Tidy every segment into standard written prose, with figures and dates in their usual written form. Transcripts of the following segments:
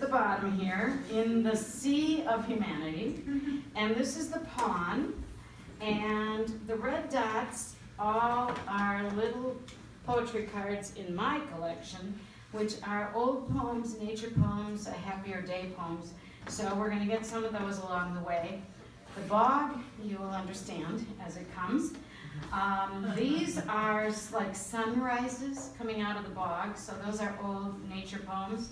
at the bottom here in the sea of humanity. And this is the pawn. And the red dots all are little poetry cards in my collection, which are old poems, nature poems, happier day poems. So we're going to get some of those along the way. The bog, you will understand as it comes. These are like sunrises coming out of the bog, so those are old nature poems.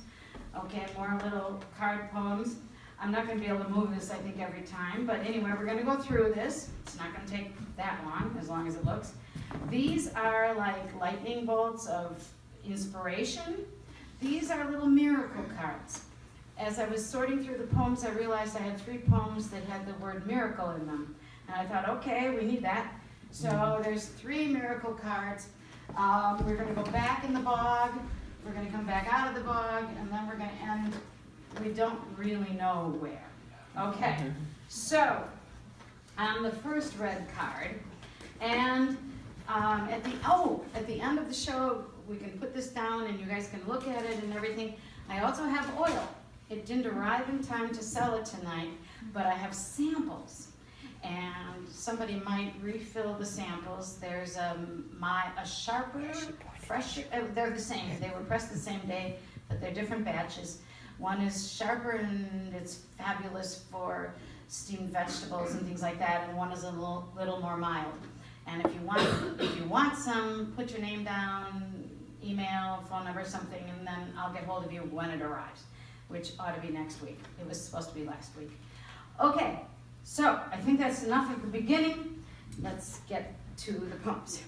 Okay, more little card poems. I'm not going to be able to move this, I think, every time, but anyway, we're going to go through this. It's not going to take that long, as it looks. These are like lightning bolts of inspiration. These are little miracle cards. As I was sorting through the poems, I realized I had 3 poems that had the word miracle in them. And I thought, okay, we need that. So there's 3 miracle cards. We're going to go back in the bog. We're going to come back out of the bog. And then we're going to end, we don't really know where. Okay, so on the first red card. And at the end of the show, we can put this down and you guys can look at it and everything. I also have oil. It didn't arrive in time to sell it tonight, but I have samples. And somebody might refill the samples. There's a sharper, fresher, they're the same. They were pressed the same day, but they're different batches. One is sharper and it's fabulous for steamed vegetables and things like that, and one is a little more mild. And if you want some, put your name down, email, phone number, something, and then I'll get hold of you when it arrives, which ought to be next week. It was supposed to be last week. Okay, so I think that's enough at the beginning. Let's get to the poems.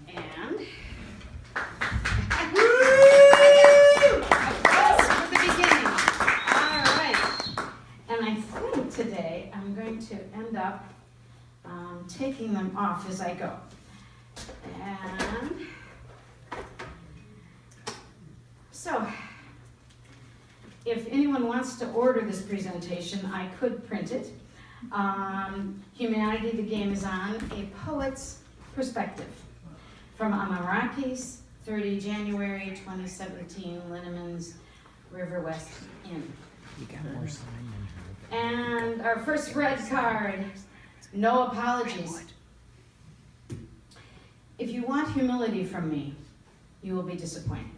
And that's for the beginning. All right. And I think today I'm going to end up taking them off as I go. And so, if anyone wants to order this presentation, I could print it. Humanity, the Game is On, a Poet's Perspective. From Amarakis, 30 January 2017, Linneman's Riverwest Inn. You got more sign And our first red card, no apologies. If you want humility from me, you will be disappointed.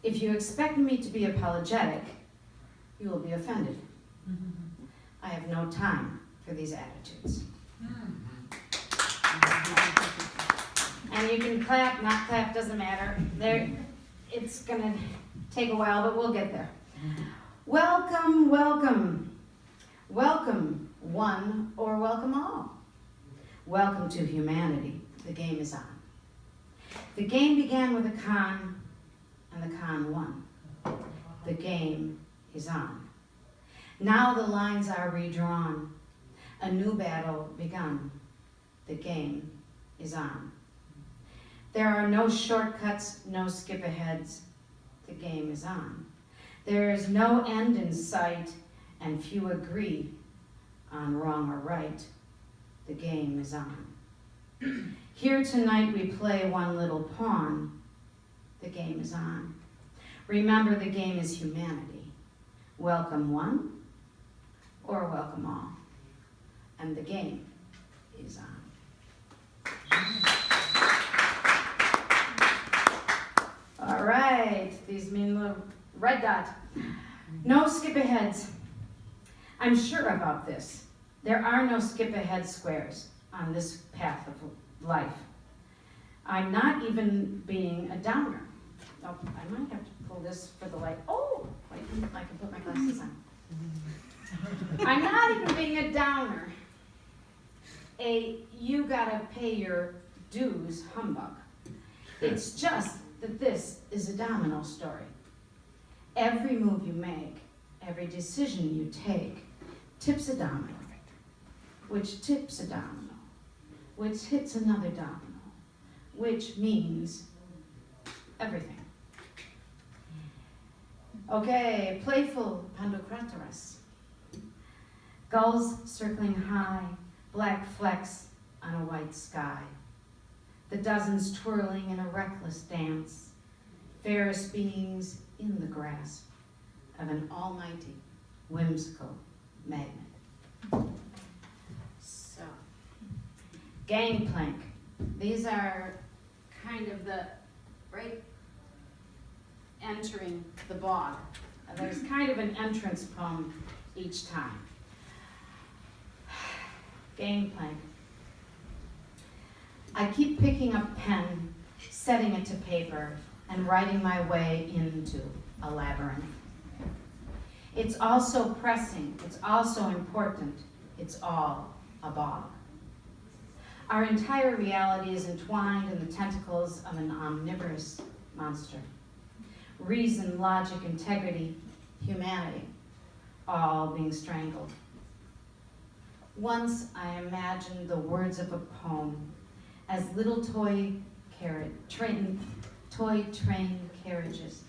If you expect me to be apologetic, you will be offended. I have no time for these attitudes. And you can clap, not clap, doesn't matter. It's going to take a while, but we'll get there. Welcome, welcome. Welcome, one or welcome all. Welcome to humanity. The game is on. The game began with a con, and the con won. The game is on. Now the lines are redrawn. A new battle begun. The game is on. There are no shortcuts, no skip-aheads. The game is on. There is no end in sight, and few agree on wrong or right. The game is on. Here tonight we play one little pawn. The game is on. Remember, the game is humanity. Welcome one or welcome all. And the game is on. All right, these mean little red dot. No skip-aheads. I'm sure about this. There are no skip-ahead squares on this path of life. I'm not even being a downer. Oh, I might have to pull this for the light. Oh, I can put my glasses on. I'm not even being a downer. You gotta pay your dues humbug. It's just that this is a domino story. Every move you make, every decision you take, tips a domino, which tips a domino, which hits another domino, which means everything. Okay, playful Pandokrataras. Gulls circling high, black flecks on a white sky. The dozens twirling in a reckless dance, fairest beings in the grasp. of an almighty, whimsical magnet. So, gangplank. These are kind of the, right, entering the bog. There's kind of an entrance poem each time. Gangplank. I keep picking up pen, setting it to paper, and writing my way into a labyrinth. It's also pressing, it's also important, it's all a bog. Our entire reality is entwined in the tentacles of an omnivorous monster. Reason, logic, integrity, humanity, all being strangled. Once I imagined the words of a poem as little toy train carriages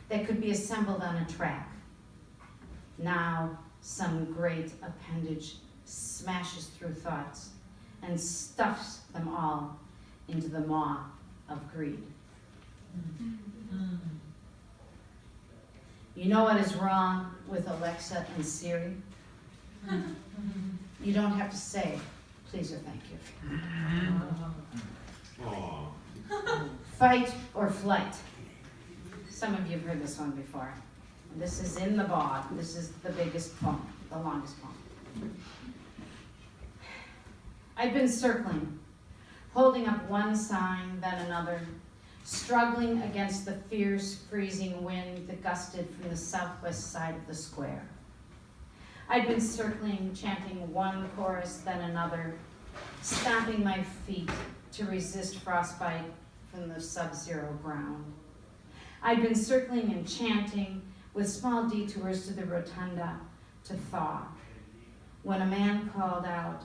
that could be assembled on a track. Now some great appendage smashes through thoughts and stuffs them all into the maw of greed. You know what is wrong with Alexa and Siri? You don't have to say, please or thank you. Aww. Fight or flight. Some of you have heard this one before. This is in the bog. This is the biggest poem, the longest poem. I've been circling, holding up one sign, then another, struggling against the fierce, freezing wind that gusted from the southwest side of the square. I'd been circling, chanting one chorus, then another, stomping my feet to resist frostbite from the sub-zero ground. I'd been circling and chanting with small detours to the rotunda to thaw, when a man called out,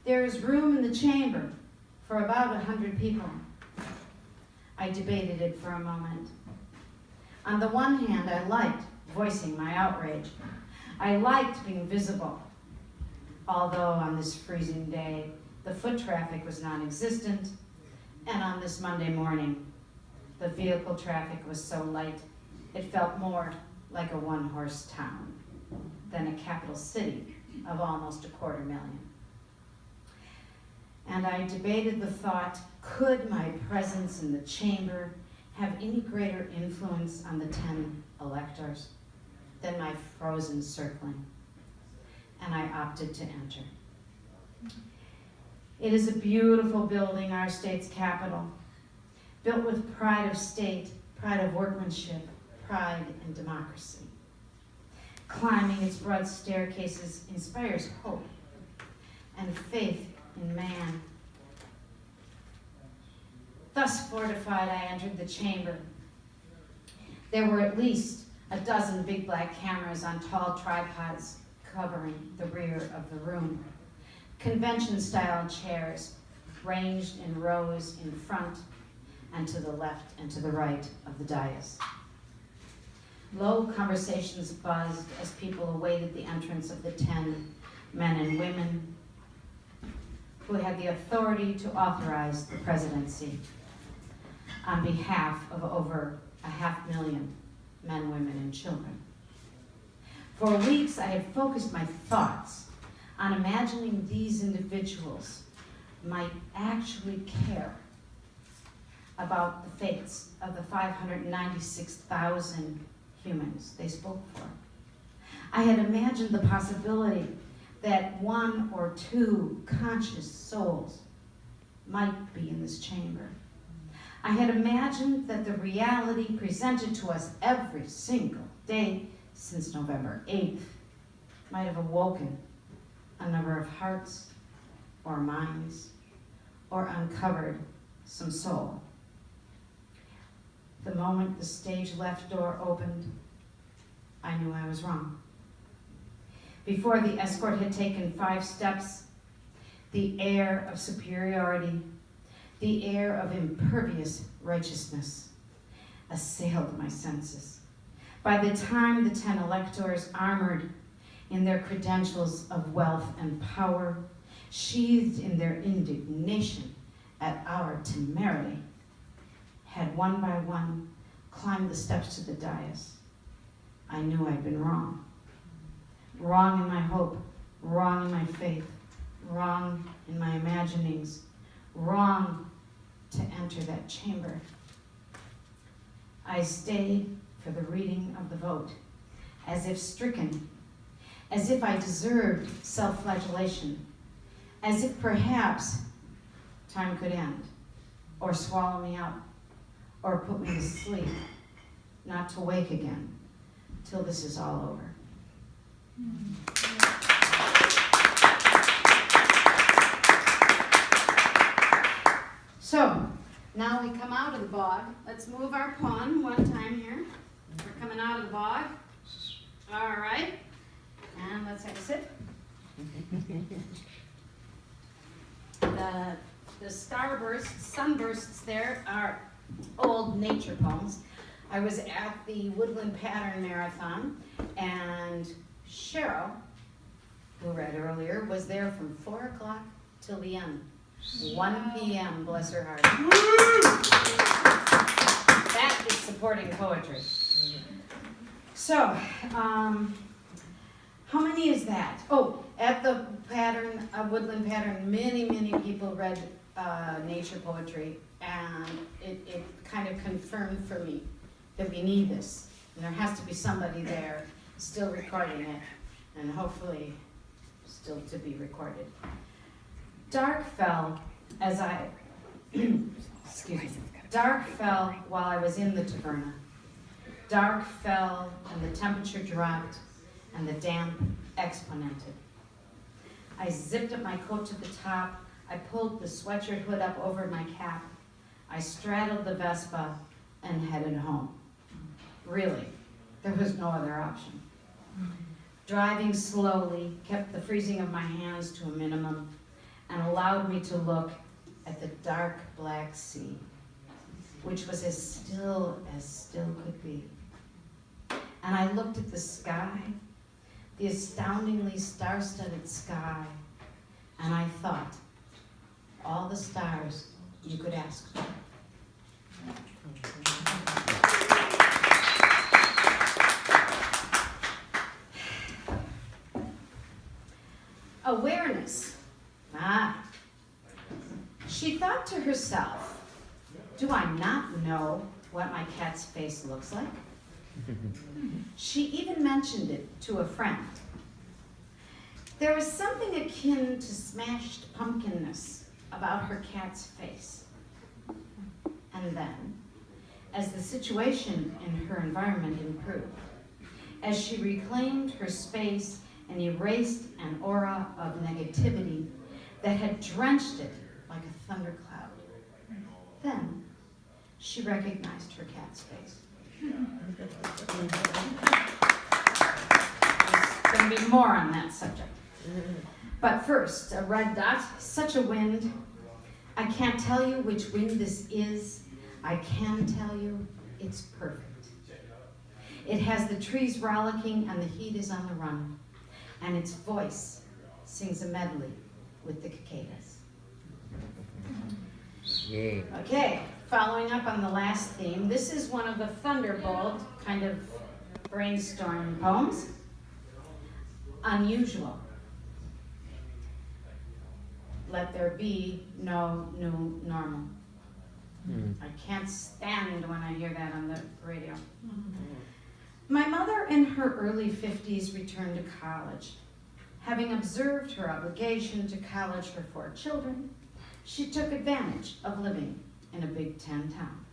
"There is room in the chamber for about 100 people." I debated it for a moment. On the one hand, I liked voicing my outrage. I liked being visible, although on this freezing day, the foot traffic was non-existent, and on this Monday morning, the vehicle traffic was so light, it felt more like a one-horse town than a capital city of almost 250,000. And I debated the thought, could my presence in the chamber have any greater influence on the 10 electors than my frozen circling? And I opted to enter. It is a beautiful building, our state's capital, built with pride of state, pride of workmanship, pride in democracy. Climbing its broad staircases inspires hope and faith in man. Thus fortified, I entered the chamber. There were at least a dozen big black cameras on tall tripods covering the rear of the room. Convention-style chairs ranged in rows in front and to the left and to the right of the dais. Low conversations buzzed as people awaited the entrance of the 10 men and women who had the authority to authorize the presidency on behalf of over 500,000 men, women, and children. For weeks, I had focused my thoughts on imagining these individuals might actually care about the fates of the 596,000 humans they spoke for. I had imagined the possibility that 1 or 2 conscious souls might be in this chamber. I had imagined that the reality presented to us every single day since November 8th might have awoken a number of hearts or minds or uncovered some soul. The moment the stage left door opened, I knew I was wrong. Before the escort had taken 5 steps, the air of superiority, the air of impervious righteousness assailed my senses. By the time the 10 electors, armored in their credentials of wealth and power, sheathed in their indignation at our temerity, had one by one climbed the steps to the dais, I I knew I'd been wrong. Wrong in my hope, wrong in my faith, wrong in my imaginings, wrong to enter that chamber. I stayed for the reading of the vote, as if stricken, as if I deserved self-flagellation, as if perhaps time could end, or swallow me up, or put me to sleep, not to wake again till this is all over. So, now we come out of the bog. Let's move our pawn one time here. We're coming out of the bog. All right. And let's exit. The sunbursts there are old nature poems. I was at the Woodland Pattern Marathon, and Cheryl, who read earlier, was there from 4 o'clock till the end. 1 p.m., bless her heart. That is supporting poetry. So, how many is that? Oh, at the Woodland Pattern, many people read nature poetry, and it kind of confirmed for me that we need this. And there has to be somebody there still recording it, and hopefully still to be recorded. Dark fell as I, dark fell while I was in the taverna. Dark fell and the temperature dropped and the damp exponented. I zipped up my coat to the top. I pulled the sweatshirt hood up over my cap. I straddled the Vespa and headed home. Really, there was no other option. Driving slowly kept the freezing of my hands to a minimum and allowed me to look at the dark black sea, which was as still could be. And I looked at the sky, the astoundingly star-studded sky, and I thought, all the stars you could ask for. Awareness. She thought to herself, do I not know what my cat's face looks like? She even mentioned it to a friend. There was something akin to smashed pumpkinness about her cat's face. And then, as the situation in her environment improved, as she reclaimed her space and erased an aura of negativity that had drenched it like a thundercloud, then she recognized her cat's face. There's going to be more on that subject. But first, a red dot, such a wind. I can't tell you which wind this is. I can tell you it's perfect. It has the trees rollicking and the heat is on the run. And its voice sings a medley with the cicadas. Yeah. Okay, following up on the last theme, this is one of the Thunderbolt kind of brainstorm poems. Unusual. Let there be no new normal. I can't stand when I hear that on the radio. My mother in her early 50s returned to college. Having observed her obligation to college for 4 children, she took advantage of living in a Big Ten town.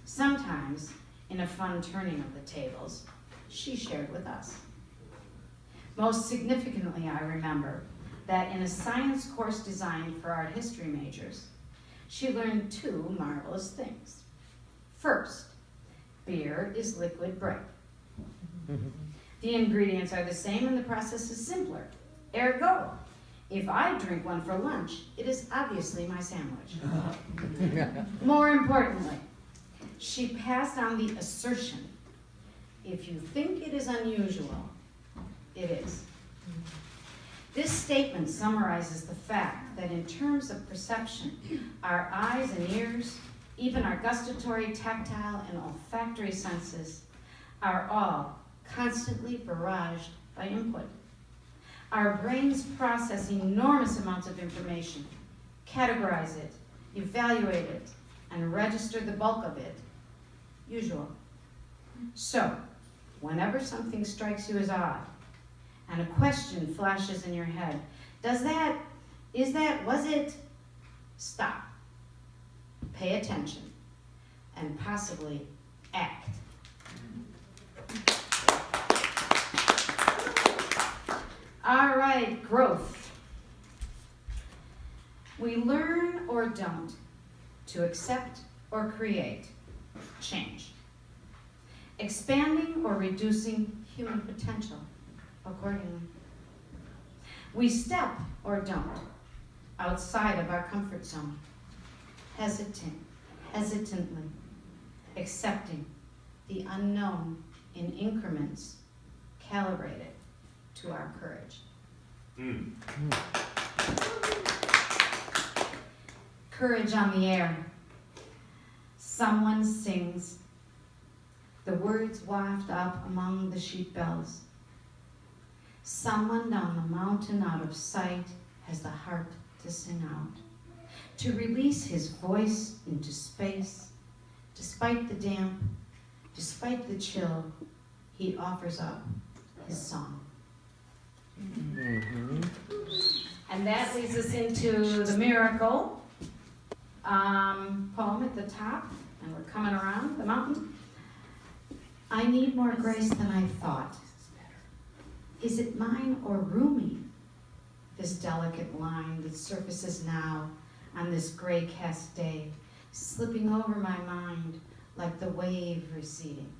Sometimes, in a fun turning of the tables, she shared with us. Most significantly, I remember that in a science course designed for art history majors, she learned 2 marvelous things. First, beer is liquid bread. The ingredients are the same and the process is simpler. Ergo, if I drink one for lunch, it is obviously my sandwich. More importantly, she passed on the assertion, if you think it is unusual, it is. This statement summarizes the fact that in terms of perception, our eyes and ears, even our gustatory, tactile, and olfactory senses, are all constantly barraged by input. Our brains process enormous amounts of information, categorize it, evaluate it, and register the bulk of it, usual. So, whenever something strikes you as odd, and a question flashes in your head, was it? Stop. Pay attention, and possibly act. All right, growth. We learn or don't to accept or create change, expanding or reducing human potential accordingly. We step or don't outside of our comfort zone, hesitantly accepting the unknown in increments calibrated to our courage. Courage on the air. Someone sings. The words waft up among the sheep bells. Someone down the mountain out of sight has the heart to sing out, to release his voice into space. Despite the damp, despite the chill, he offers up his song. Mm-hmm. And that leads us into the miracle poem at the top, and we're coming around the mountain. I need more grace than I thought. Is it mine or roomy, this delicate line that surfaces now on this gray cast day, slipping over my mind like the wave receding?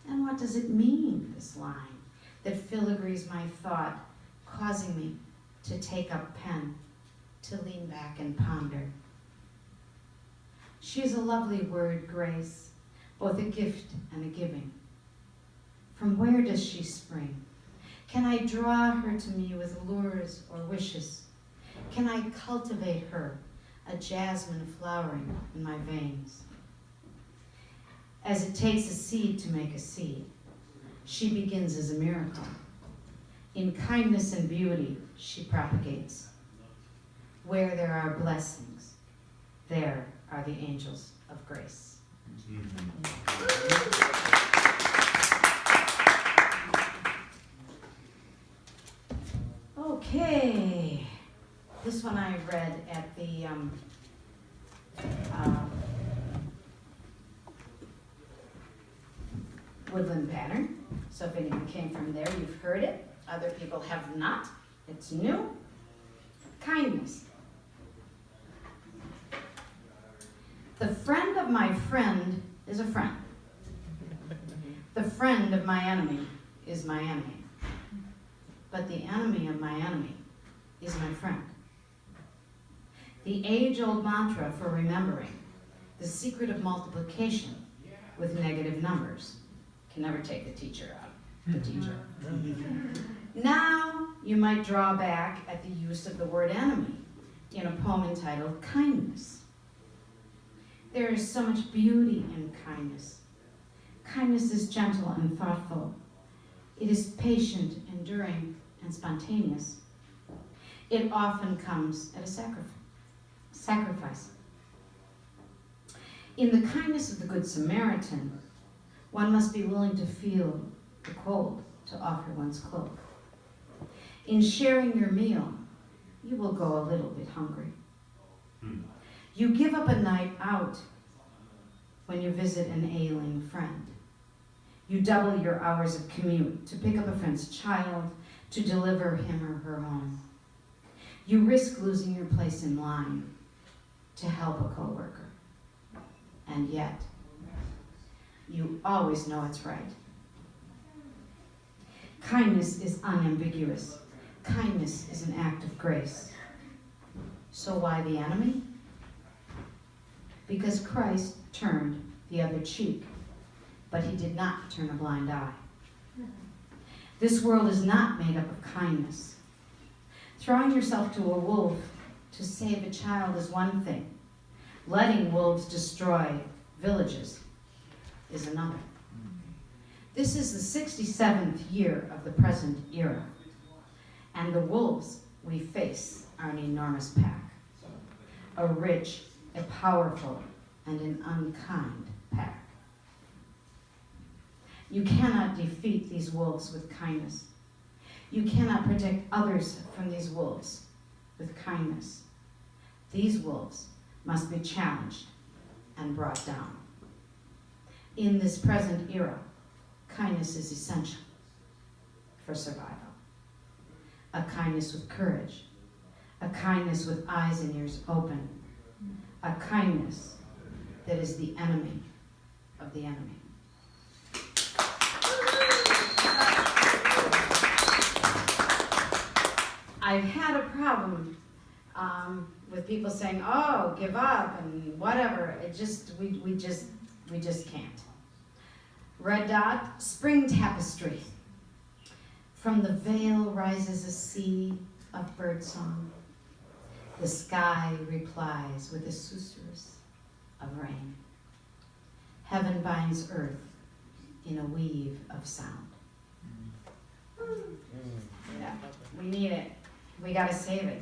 And what does it mean, this line that filigrees my thought, causing me to take up pen, to lean back and ponder? She is a lovely word, grace, both a gift and a giving. From where does she spring? Can I draw her to me with lures or wishes? Can I cultivate her, a jasmine flowering in my veins? As it takes a seed to make a seed, she begins as a miracle. In kindness and beauty, she propagates. Where there are blessings, there are the angels of grace. Okay, this one I read at the Woodland Pattern. So if anyone came from there, you've heard it. Other people have not. It's new. Kindness. The friend of my friend is a friend. The friend of my enemy is my enemy. But the enemy of my enemy is my friend. The age-old mantra for remembering the secret of multiplication with negative numbers can never take the teacher out. The teacher. Now you might draw back at the use of the word enemy in a poem entitled Kindness. There is so much beauty in kindness. Kindness is gentle and thoughtful. It is patient, enduring, and spontaneous. It often comes at a sacrifice. In the kindness of the Good Samaritan, one must be willing to feel the cold to offer one's cloak. In sharing your meal, you will go a little bit hungry. You give up a night out when you visit an ailing friend. You double your hours of commute to pick up a friend's child, to deliver him or her home. You risk losing your place in line to help a coworker. And yet, you always know it's right. Kindness is unambiguous. Kindness is an act of grace. So why the enemy? Because Christ turned the other cheek, but he did not turn a blind eye. This world is not made up of kindness. Throwing yourself to a wolf to save a child is one thing. Letting wolves destroy villages is another. This is the 67th year of the present era, and the wolves we face are an enormous pack. A rich, a powerful, and an unkind pack. You cannot defeat these wolves with kindness. You cannot protect others from these wolves with kindness. These wolves must be challenged and brought down. In this present era, kindness is essential for survival. A kindness with courage, a kindness with eyes and ears open, a kindness that is the enemy of the enemy. I've had a problem with people saying, "Oh, give up," and whatever. We just can't. Red dot, spring tapestry. From the veil rises a sea of birdsong. The sky replies with a susurrus of rain. Heaven binds earth in a weave of sound. Yeah, we need it. We gotta save it.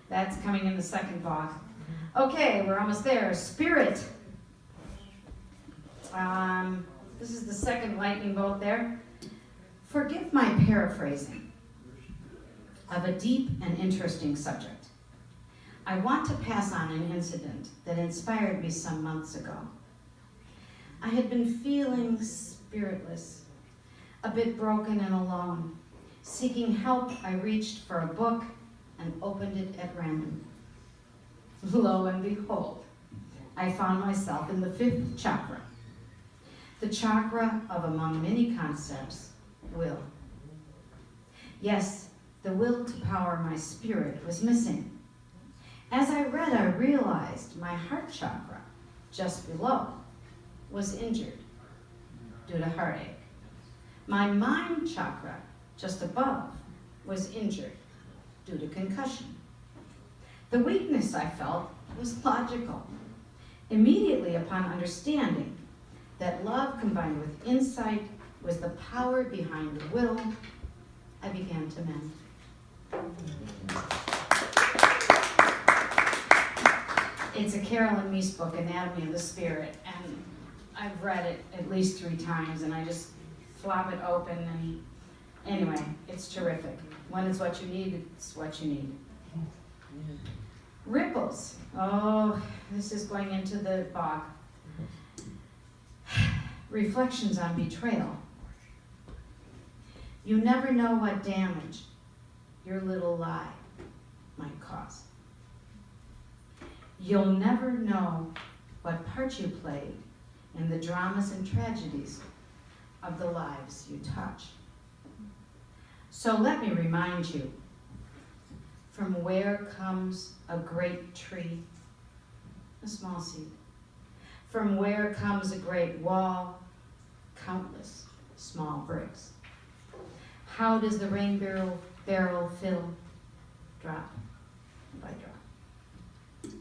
That's coming in the second book. Okay, we're almost there. Spirit. This is the second lightning bolt there. Forgive my paraphrasing of a deep and interesting subject. I want to pass on an incident that inspired me some months ago. I had been feeling spiritless, a bit broken and alone. Seeking help, I reached for a book and opened it at random. Lo and behold, I found myself in the 5th chakra. The chakra of, among many concepts, will. Yes, the will to power my spirit was missing. As I read, I realized my heart chakra, just below, was injured due to heartache. My mind chakra, just above, was injured due to concussion. The weakness I felt was logical. Immediately upon understanding that love combined with insight was the power behind the will, I began to mend. It's a Carolyn Meese book, Anatomy of the Spirit, and I've read it at least 3 times, and I just flop it open, and anyway, it's terrific. When it's what you need, it's what you need. Ripples. Oh, this is going into the bog. Reflections on betrayal. You never know what damage your little lie might cause. You'll never know what part you played in the dramas and tragedies of the lives you touch. So let me remind you, from where comes a great tree? A small seed. From where comes a great wall? Countless small bricks. How does the rain barrel fill? Drop by drop.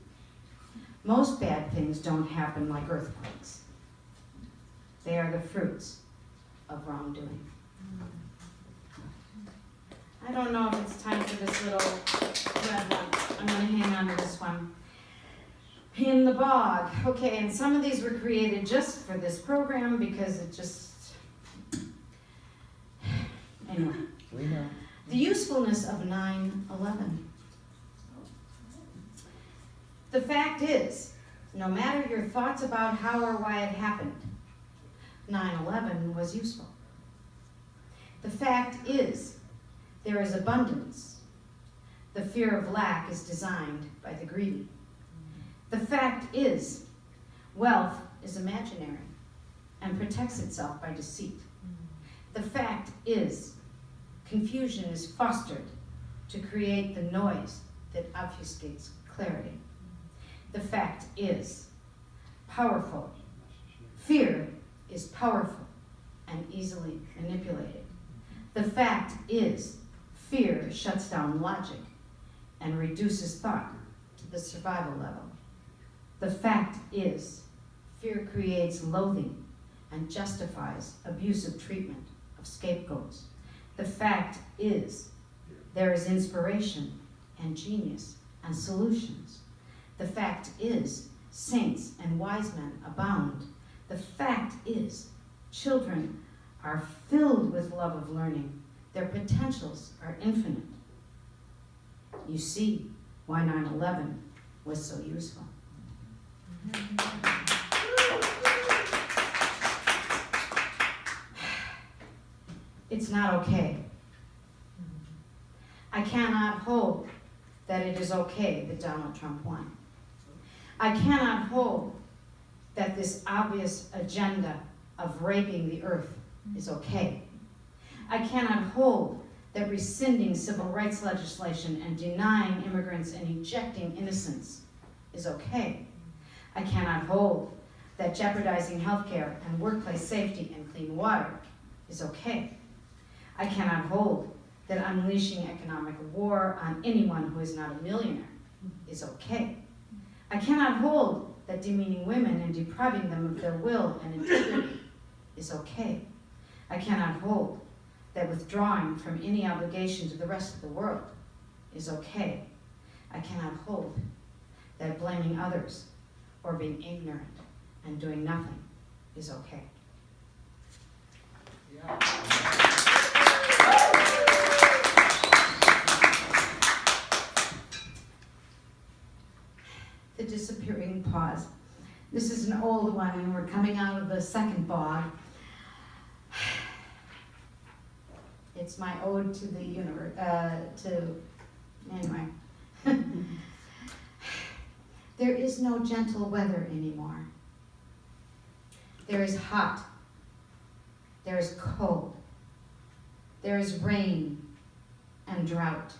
Most bad things don't happen like earthquakes. They are the fruits of wrongdoing. I don't know if it's time for this little red one. I'm going to hang on to this one. In the bog. Okay, and some of these were created just for this program because it just... Anyway. We know. The usefulness of 9/11. The fact is, no matter your thoughts about how or why it happened, 9/11 was useful. The fact is, there is abundance. The fear of lack is designed by the greedy. The fact is, wealth is imaginary and protects itself by deceit. The fact is, confusion is fostered to create the noise that obfuscates clarity. The fact is, fear is powerful and easily manipulated. The fact is, fear shuts down logic and reduces thought to the survival level. The fact is, fear creates loathing and justifies abusive treatment of scapegoats. The fact is, there is inspiration and genius and solutions. The fact is, saints and wise men abound. The fact is, children are filled with love of learning. Their potentials are infinite. You see why 9/11 was so useful. It's not okay. I cannot hold that it is okay that Donald Trump won. I cannot hold that this obvious agenda of raping the earth is okay. I cannot hold that rescinding civil rights legislation and denying immigrants and ejecting innocents is okay. I cannot hold that jeopardizing healthcare and workplace safety and clean water is okay. I cannot hold that unleashing economic war on anyone who is not a millionaire is okay. I cannot hold that demeaning women and depriving them of their will and integrity is okay. I cannot hold that withdrawing from any obligation to the rest of the world is okay. I cannot hold that blaming others or being ignorant and doing nothing is okay. The disappearing pause. This is an old one, and we're coming out of the second bog. It's my ode to the universe, anyway. There is no gentle weather anymore. There is hot. There is cold. There is rain and drought.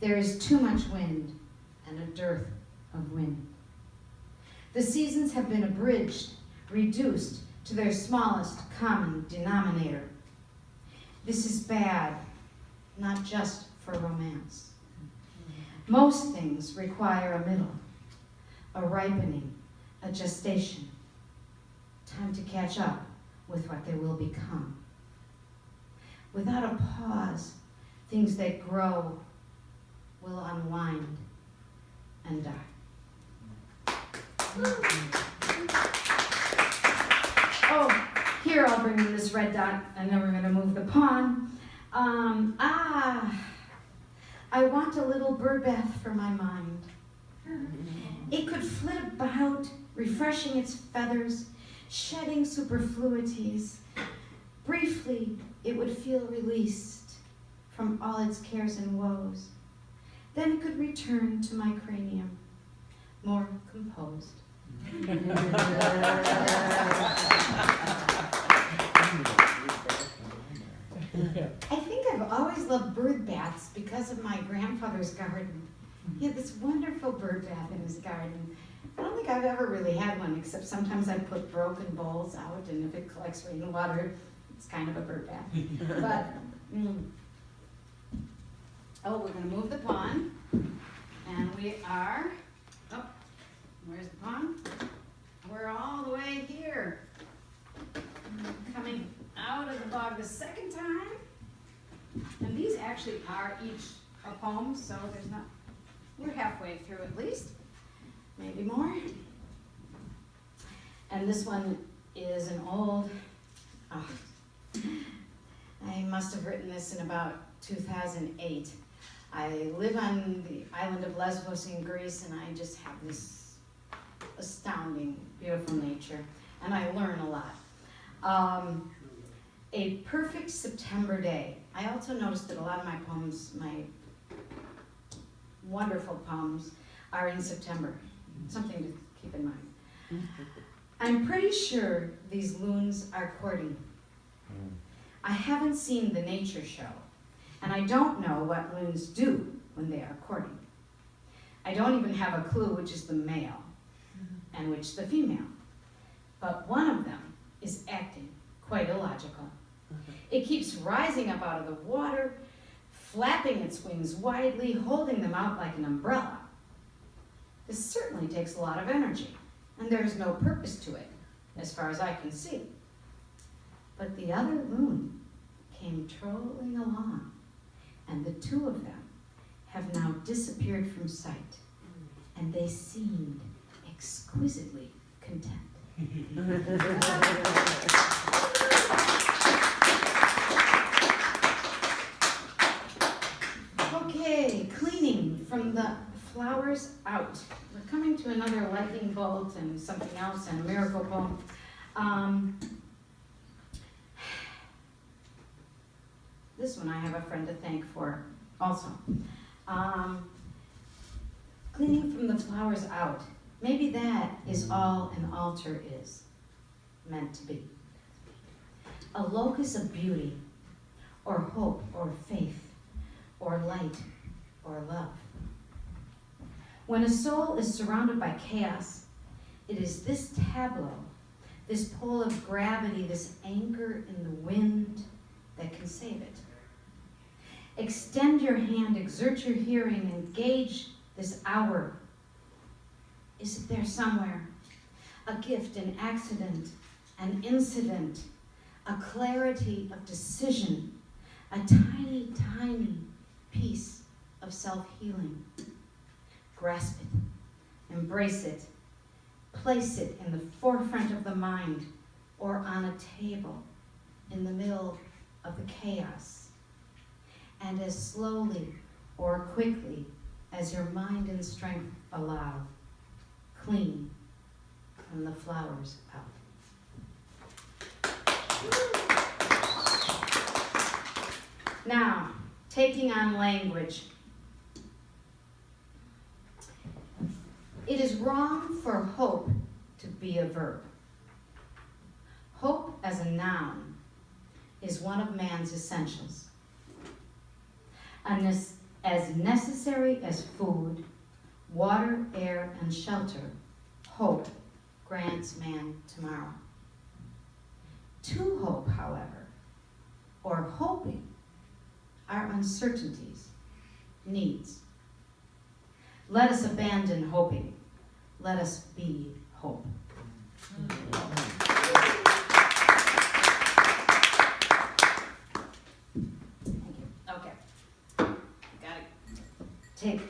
There is too much wind and a dearth of wind. The seasons have been abridged, reduced to their smallest common denominator. This is bad, not just for romance. Most things require a middle, a ripening, a gestation, time to catch up with what they will become. Without a pause, things that grow will unwind and die. Oh, here I'll bring in this red dot, and then we're going to move the pawn. I want a little bird bath for my mind. It could flit about, refreshing its feathers, shedding superfluities. Briefly, it would feel released from all its cares and woes. Then it could return to my cranium, more composed. I think I've always loved bird baths because of my grandfather's garden. He had this wonderful bird bath in his garden. I don't think I've ever really had one, except sometimes I put broken bowls out, and if it collects rainwater, it's kind of a bird bath. But, oh, we're going to move the pawn, and we are, oh, where's the pawn? We're all the way here. Coming out of the bog the second time. And these actually are each a poem, so there's not, we're halfway through at least, maybe more. And this one is an old, I must have written this in about 2008. I live on the island of Lesbos in Greece, and I just have this astounding, beautiful nature, and I learn a lot. A perfect September day. I also noticed that a lot of my poems, my wonderful poems, are in September. Something to keep in mind. I'm pretty sure these loons are courting. I haven't seen the nature show, and I don't know what loons do when they are courting. I don't even have a clue which is the male and which the female. But one of them is acting quite illogical. It keeps rising up out of the water, flapping its wings widely, holding them out like an umbrella. This certainly takes a lot of energy, and there is no purpose to it, as far as I can see. But the other loon came trolling along, and the two of them have now disappeared from sight, and they seemed exquisitely content. Okay, cleaning from the flowers out. We're coming to another lightning bolt and something else and a miracle poem. This one I have a friend to thank for also. Cleaning from the flowers out. Maybe that is all an altar is meant to be. A locus of beauty, or hope, or faith, or light, or love. When a soul is surrounded by chaos, it is this tableau, this pull of gravity, this anchor in the wind that can save it. Extend your hand, exert your hearing, engage this hour. Is it there somewhere? A gift, an accident, an incident, a clarity of decision, a tiny, tiny piece of self-healing. Grasp it, embrace it, place it in the forefront of the mind or on a table in the middle of the chaos. And as slowly or quickly as your mind and strength allow, clean from the flowers out. Now, taking on language. It is wrong for hope to be a verb. Hope as a noun is one of man's essentials. As necessary as food, water, air, and shelter, hope grants man tomorrow. To hope, however, or hoping, are uncertainties, needs. Let us abandon hoping. Let us be hope. Thank you. Okay. Gotta take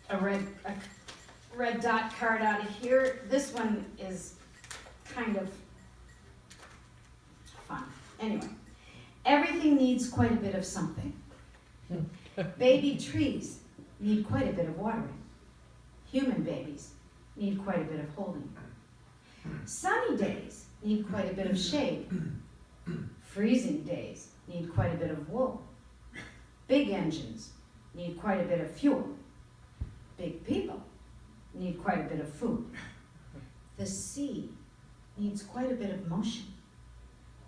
a red dot card out of here. This one is kind of fun. Anyway, everything needs quite a bit of something. Baby trees need quite a bit of watering. Human babies need quite a bit of holding. Sunny days need quite a bit of shade. Freezing days need quite a bit of wool. Big engines need quite a bit of fuel. Big people need quite a bit of food. The sea needs quite a bit of motion.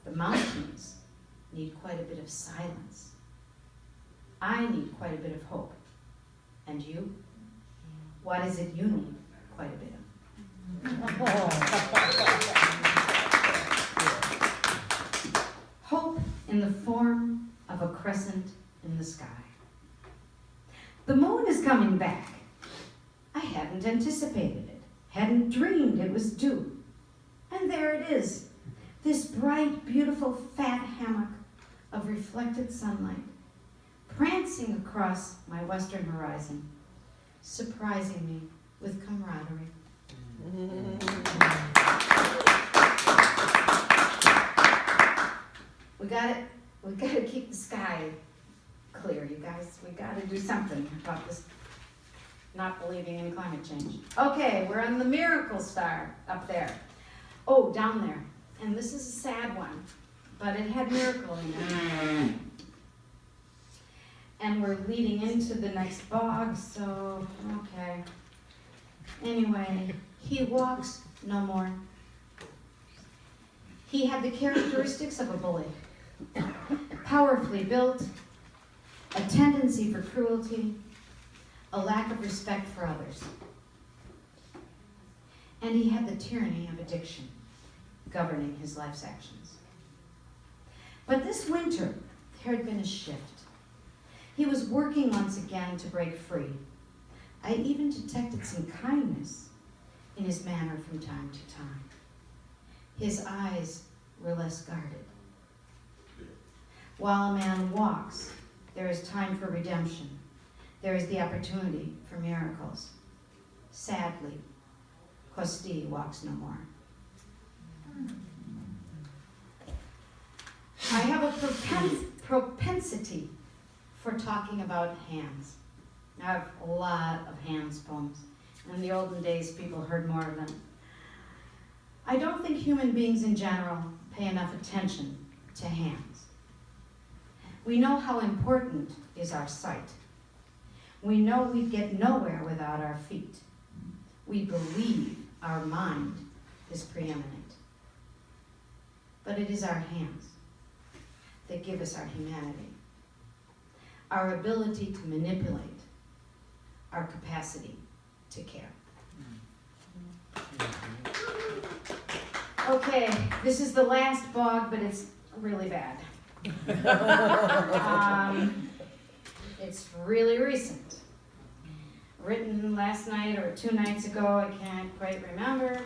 The mountains need quite a bit of silence. I need quite a bit of hope. And you? What is it you need quite a bit of? Hope in the form of a crescent in the sky. The moon is coming back. I hadn't anticipated it, hadn't dreamed it was due. And there it is, this bright, beautiful, fat hammock of reflected sunlight, prancing across my western horizon, surprising me with camaraderie. We gotta keep the sky clear, you guys. We gotta do something about this not believing in climate change. Okay, we're on the miracle star up there. Oh, down there. And this is a sad one, but it had miracle in it. And we're leading into the next bog, so, okay. Anyway, he walks no more. He had the characteristics of a bully. Powerfully built, a tendency for cruelty, a lack of respect for others. And he had the tyranny of addiction governing his life's actions. But this winter, there had been a shift. He was working once again to break free. I even detected some kindness in his manner from time to time. His eyes were less guarded. While a man walks, there is time for redemption. There is the opportunity for miracles. Sadly, Costi walks no more. I have a propensity for talking about hands. I have a lot of hands poems. In the olden days, people heard more of them. I don't think human beings in general pay enough attention to hands. We know how important is our sight. We know we get nowhere without our feet. We believe our mind is preeminent. But it is our hands that give us our humanity, our ability to manipulate, our capacity to care. Okay, this is the last bog, but it's really bad. It's really recent. Written last night or 2 nights ago, I can't quite remember.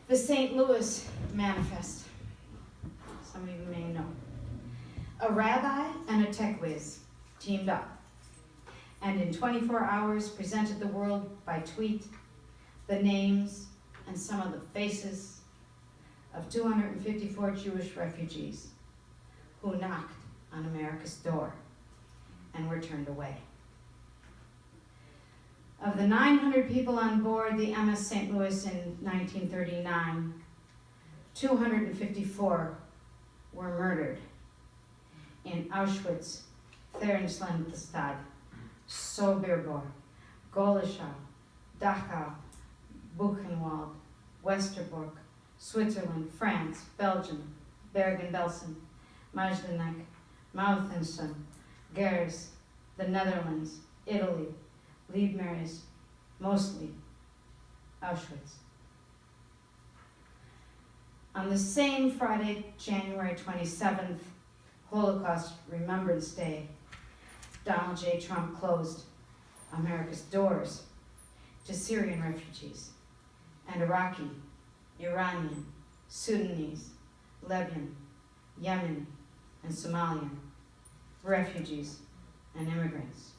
The St. Louis Manifest. Some of you may know. A rabbi and a tech whiz teamed up, and in 24 hours presented the world by tweet the names and some of the faces of 254 Jewish refugees who knocked on America's door and were turned away. Of the 900 people on board the MS St. Louis in 1939, 254 were murdered in Auschwitz, Theresienstadt, Sobibor, Goleschau, Dachau, Buchenwald, Westerbork, Switzerland, France, Belgium, Bergen-Belsen, Majdanek, Mauthensen, Gers, the Netherlands, Italy, Liebmaris, mostly Auschwitz. On the same Friday, January 27th, Holocaust Remembrance Day, Donald J. Trump closed America's doors to Syrian refugees and Iraqi, Iranian, Sudanese, Lebanon, Yemen, and Somalian refugees and immigrants.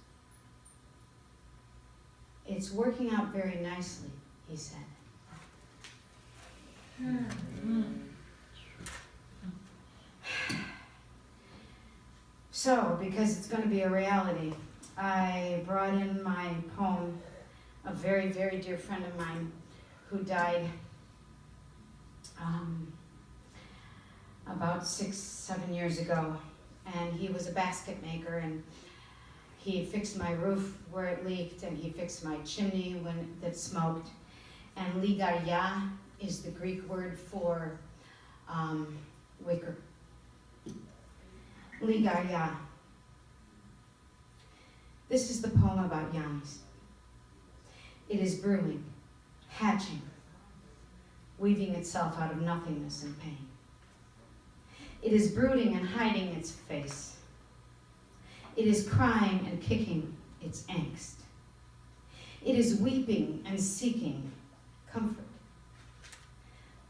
It's working out very nicely, he said. So, because it's going to be a reality, I brought in my poem, a very, very dear friend of mine who died about 6-7 years ago. And he was a basket maker, and he fixed my roof where it leaked, and he fixed my chimney when that smoked. And ligaria is the Greek word for wicker. Ligaria. This is the poem about Yanis. It is brewing, hatching, weaving itself out of nothingness and pain. It is brooding and hiding its face. It is crying and kicking its angst. It is weeping and seeking comfort.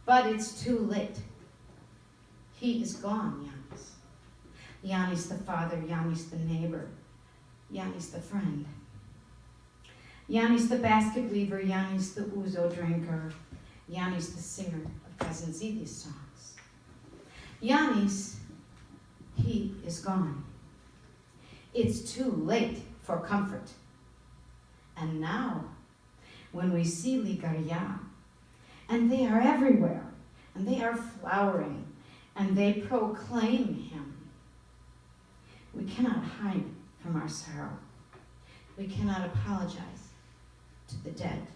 But it's too late. He is gone, Yanis. Yanis the father, Yanis the neighbor, Yanis the friend. Yanis the basket weaver, Yanis the ouzo drinker, Yanis the singer of Kazantzidis songs. Yanis, he is gone. It's too late for comfort. And now, when we see ligaria, and they are everywhere, and they are flowering, and they proclaim him, we cannot hide from our sorrow. We cannot apologize to the dead.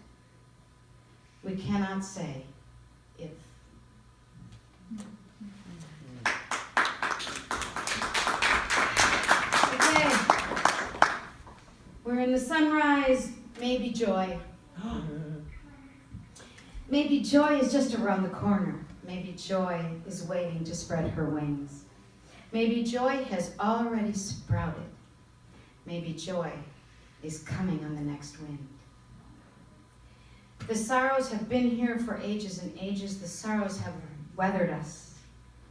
We cannot say if. Okay. We're in the sunrise, maybe joy. Maybe joy is just around the corner. Maybe joy is waiting to spread her wings. Maybe joy has already sprouted. Maybe joy is coming on the next wind. The sorrows have been here for ages and ages. The sorrows have weathered us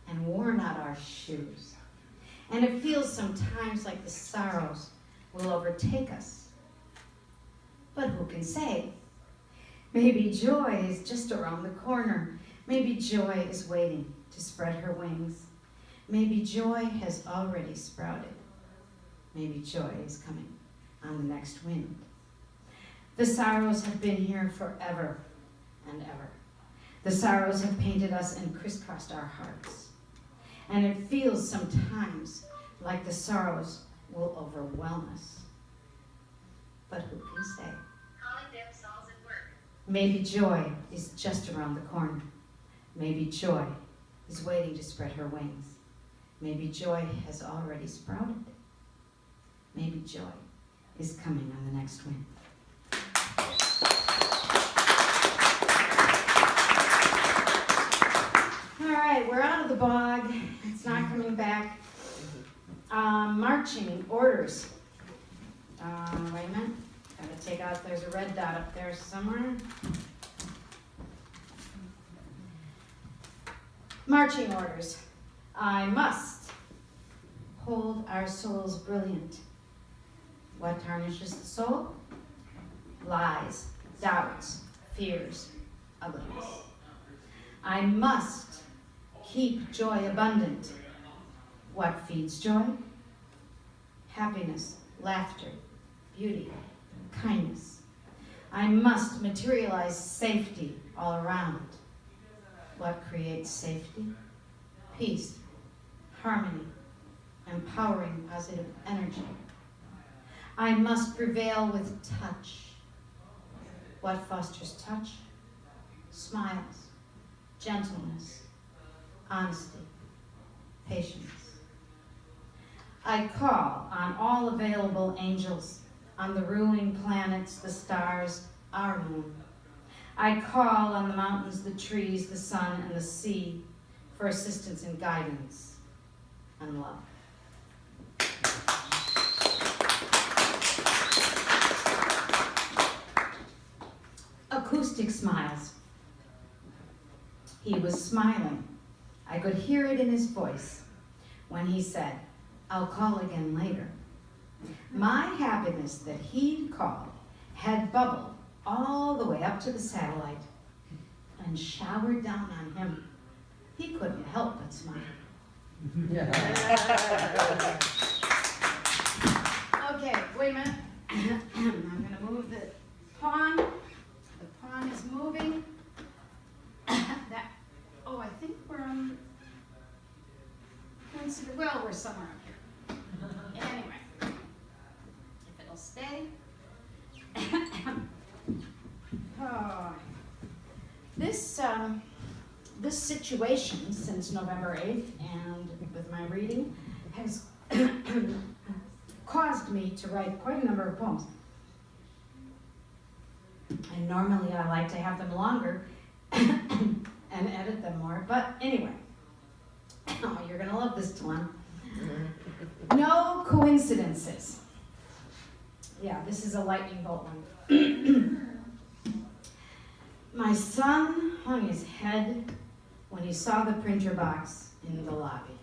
and worn out our shoes. And it feels sometimes like the sorrows will overtake us. But who can say? Maybe joy is just around the corner. Maybe joy is waiting to spread her wings. Maybe joy has already sprouted. Maybe joy is coming on the next wind. The sorrows have been here forever and ever. The sorrows have painted us and crisscrossed our hearts. And it feels sometimes like the sorrows will overwhelm us. But who can say? Maybe joy is just around the corner. Maybe joy is waiting to spread her wings. Maybe joy has already sprouted. Maybe joy is coming on the next wind. All right, we're out of the bog. It's not coming back. Marching orders. Wait a minute. Gotta take out, there's a red dot up there somewhere. Marching orders. I must hold our souls brilliant. What tarnishes the soul? Lies, doubts, fears, ugliness. I must keep joy abundant. What feeds joy? Happiness, laughter, beauty, kindness. I must materialize safety all around. What creates safety? Peace, harmony, empowering positive energy. I must prevail with touch. What fosters touch? Smiles, gentleness, honesty, patience. I call on all available angels, on the ruling planets, the stars, our moon. I call on the mountains, the trees, the sun, and the sea for assistance and guidance and love. Acoustic smiles. He was smiling. I could hear it in his voice when he said, "I'll call again later." My happiness that he'd called had bubbled all the way up to the satellite and showered down on him. He couldn't help but smile. Okay, wait a minute. I'm going to move the pawn. The pawn is moving. I think we're on. Well, we're somewhere up here. Anyway, if it'll stay. This situation since November 8th and with my reading has caused me to write quite a number of poems. And normally I like to have them longer and edit them more, but anyway. Oh, you're gonna love this one. No coincidences. Yeah, this is a lightning bolt one. My son hung his head when he saw the printer box in the lobby.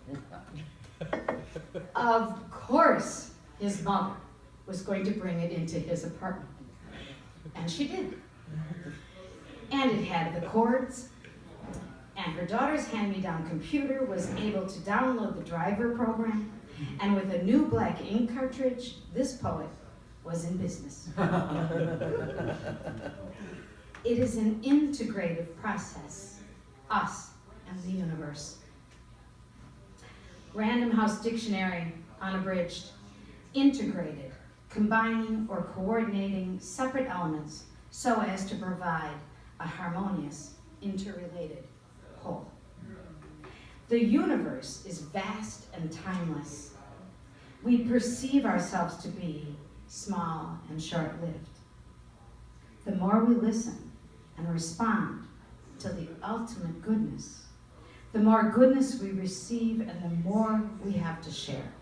Of course, his mother was going to bring it into his apartment. And she did. And it had the cords, and her daughter's hand-me-down computer was able to download the driver program, and with a new black ink cartridge, this poet was in business. It is an integrative process, us and the universe. Random House Dictionary, unabridged, integrated, combining or coordinating separate elements so as to provide a harmonious, interrelated whole. The universe is vast and timeless. We perceive ourselves to be small and short-lived. The more we listen and respond to the ultimate goodness, the more goodness we receive and the more we have to share.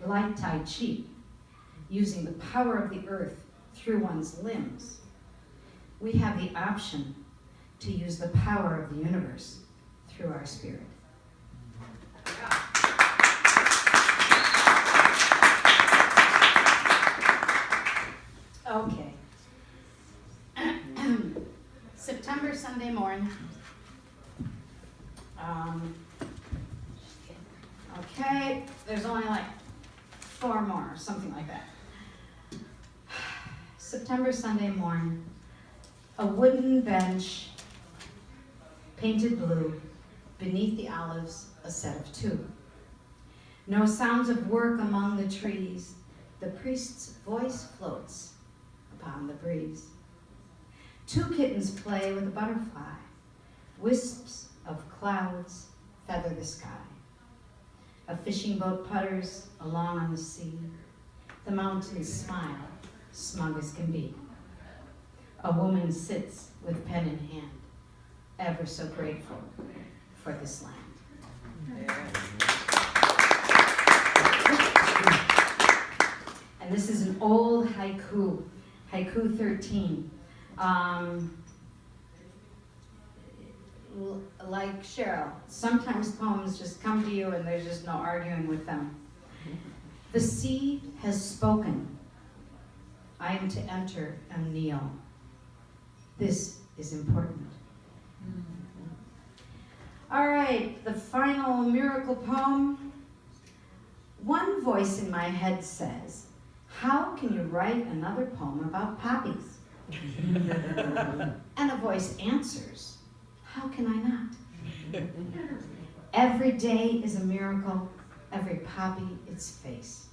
Like Tai Chi, using the power of the earth through one's limbs, we have the option to use the power of the universe through our spirit. Okay, there's only like 4 more, something like that. September Sunday morn, a wooden bench, painted blue, beneath the olives, a set of 2. No sounds of work among the trees, the priest's voice floats upon the breeze. 2 kittens play with a butterfly, wisps of clouds feather the sky. A fishing boat putters along on the sea, the mountains smile, smug as can be. A woman sits with pen in hand, ever so grateful for this land. And this is an old haiku, haiku 13. Like Cheryl, sometimes poems just come to you and there's just no arguing with them. The sea has spoken. I am to enter and kneel. This is important. All right, the final miracle poem. One voice in my head says, how can you write another poem about poppies? And a voice answers, how can I not? Every day is a miracle, every poppy its face.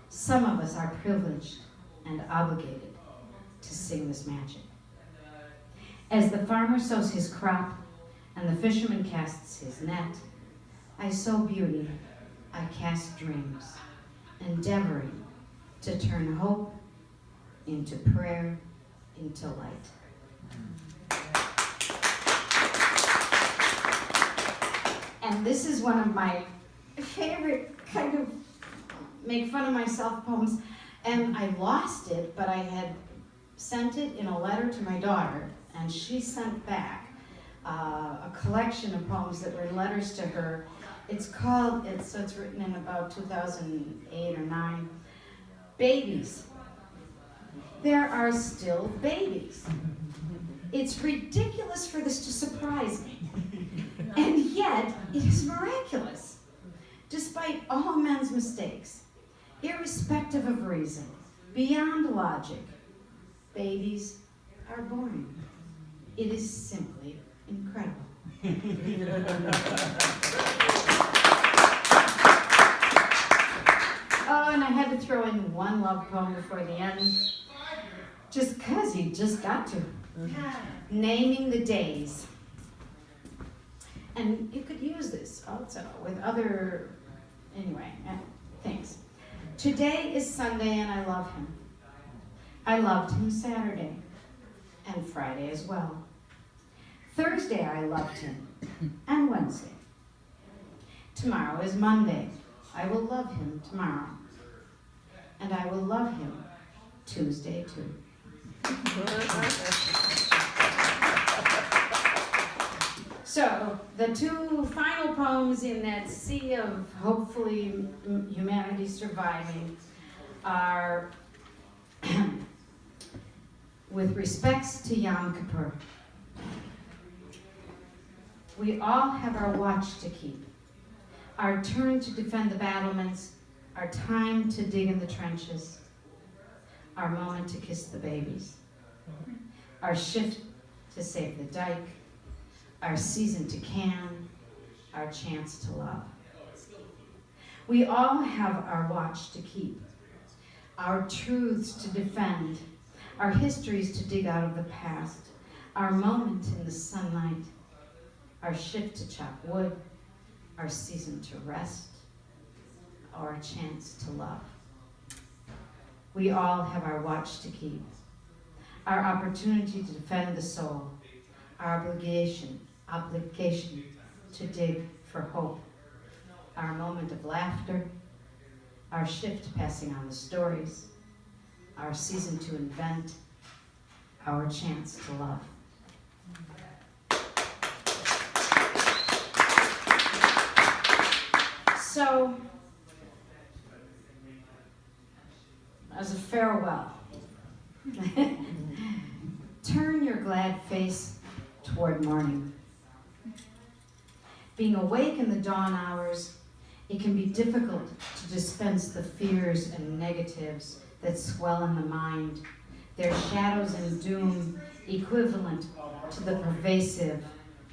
Some of us are privileged and obligated to sing this magic. As the farmer sows his crop and the fisherman casts his net, I sow beauty, I cast dreams, endeavoring to turn hope into prayer, into light. And this is one of my favorite kind of make fun of myself poems. And I lost it, but I had sent it in a letter to my daughter, and she sent back a collection of poems that were letters to her. It's written in about 2008 or 9. Babies. There are still babies. It's ridiculous for this to surprise me. And yet, it is miraculous. Despite all men's mistakes, irrespective of reason, beyond logic, babies are born. It is simply incredible. Oh, and I had to throw in one love poem before the end, just because you just got to. Naming the days. And you could use this also with other, things. Today is Sunday and I love him. I loved him Saturday and Friday as well. Thursday I loved him and Wednesday. Tomorrow is Monday. I will love him tomorrow. And I will love him Tuesday too. So, the 2 final poems in that sea of hopefully humanity surviving are with respects to Yom Kippur. We all have our watch to keep, our turn to defend the battlements, our time to dig in the trenches, our moment to kiss the babies, our shift to save the dike, our season to can, our chance to love. We all have our watch to keep, our truths to defend, our histories to dig out of the past, our moment in the sunlight, our shift to chop wood, our season to rest, our chance to love. We all have our watch to keep, our opportunity to defend the soul, our obligation to dig for hope, our moment of laughter, our shift passing on the stories, our season to invent, our chance to love. So, as a farewell, turn your glad face toward morning. Being awake in the dawn hours It can be difficult to dispense the fears and negatives that swell in the mind, their shadows and doom equivalent to the pervasive,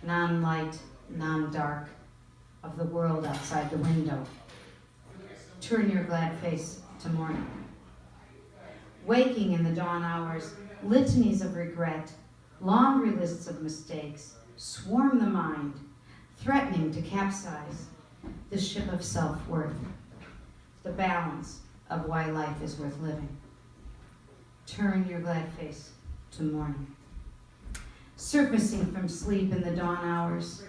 non-light, non-dark of the world outside the window. Turn your glad face to morning. Waking in the dawn hours, litanies of regret, laundry lists of mistakes, swarm the mind, threatening to capsize the ship of self-worth, the balance of why life is worth living. Turn your glad face to morning. Surfacing from sleep in the dawn hours,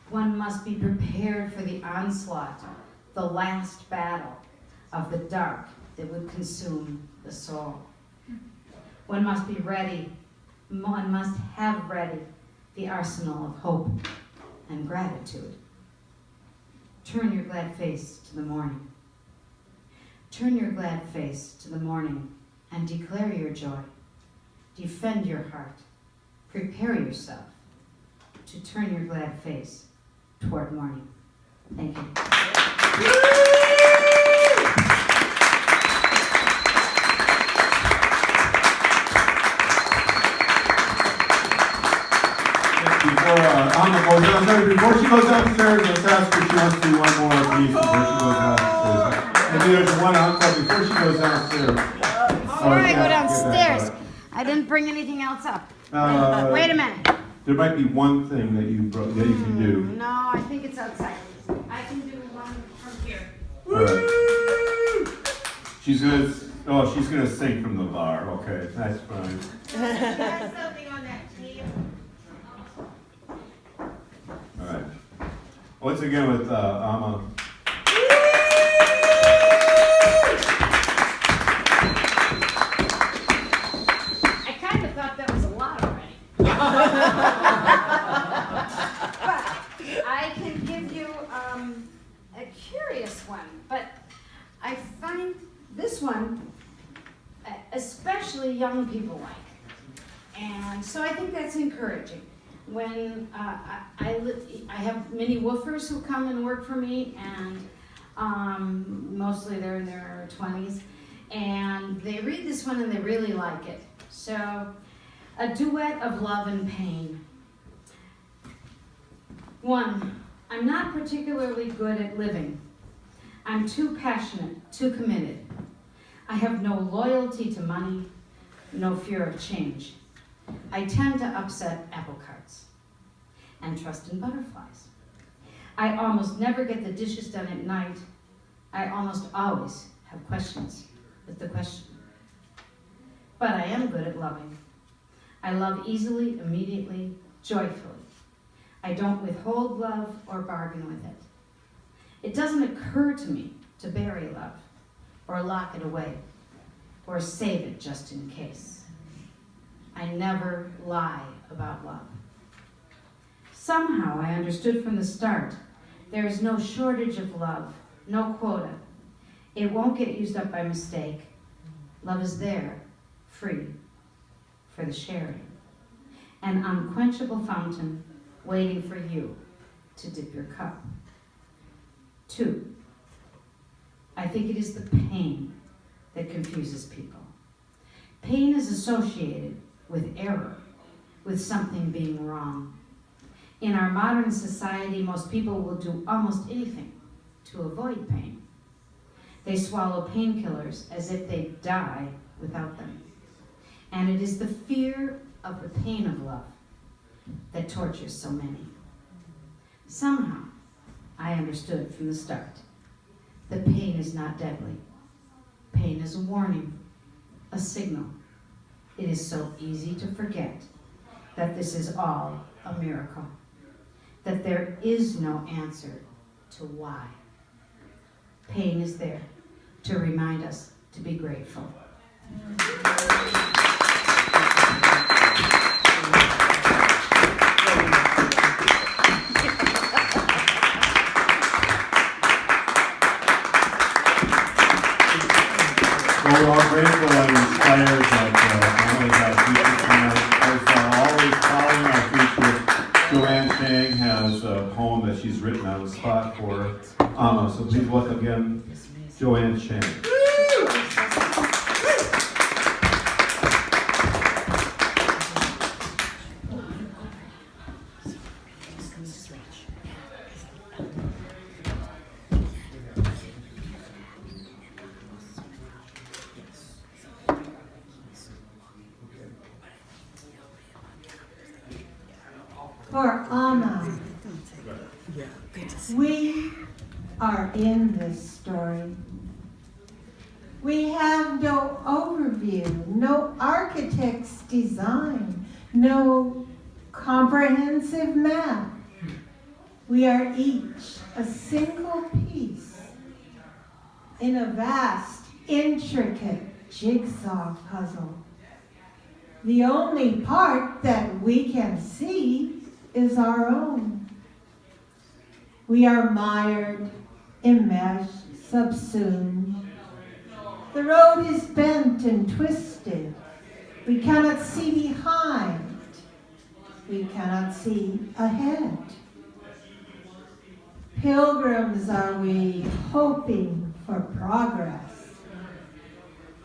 one must be prepared for the onslaught, the last battle of the dark that would consume the soul. One must be ready, one must have ready the arsenal of hope and gratitude. Turn your glad face to the morning. Turn your glad face to the morning and declare your joy. Defend your heart. Prepare yourself to turn your glad face toward morning. Thank you. Before she goes downstairs, let's ask her if she wants to do one more piece before she goes downstairs. Maybe there's one encore before she goes downstairs. Before I go downstairs, I didn't bring anything else up. Wait a minute. There might be one thing that you can do. No, I think it's outside. I can do one from here. All right. She's gonna sing from the bar. Okay, that's fine. There's something on that table. All right. Once again with Amma. I kind of thought that was a lot already. But I can give you a curious one. But I find this one especially young people like. And so I think that's encouraging. When I have many woofers who come and work for me, and mostly they're in their 20s, and they read this one and they really like it. So, a duet of love and pain. 1, I'm not particularly good at living. I'm too passionate, too committed. I have no loyalty to money, no fear of change. I tend to upset apple carts and trust in butterflies. I almost never get the dishes done at night. I almost always have questions with the question. But I am good at loving. I love easily, immediately, joyfully. I don't withhold love or bargain with it. It doesn't occur to me to bury love or lock it away or save it just in case. I never lie about love. Somehow I understood from the start, there is no shortage of love, no quota. It won't get used up by mistake. Love is there, free, for the sharing. An unquenchable fountain waiting for you to dip your cup. 2, I think it is the pain that confuses people. Pain is associated with error, with something being wrong. In our modern society, most people will do almost anything to avoid pain. They swallow painkillers as if they'd die without them. And it is the fear of the pain of love that tortures so many. Somehow, I understood from the start that pain is not deadly. Pain is a warning, a signal. It is so easy to forget that this is all a miracle, that there is no answer to why. Pain is there to remind us to be grateful. Well, we're all grateful and inspired that not only that future tonight, as always following our future Joanne Chang has a poem that she's written on the spot for Amma. So please welcome again Joanne Chang. For Amma, we are in this story. We have no overview, no architect's design, no comprehensive map. We are each a single piece in a vast, intricate jigsaw puzzle. The only part that we can see is our own. We are mired, enmeshed, subsumed. The road is bent and twisted. We cannot see behind. We cannot see ahead. Pilgrims are we, hoping for progress.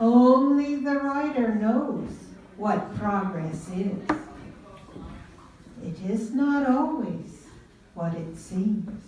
Only the writer knows what progress is. It is not always what it seems.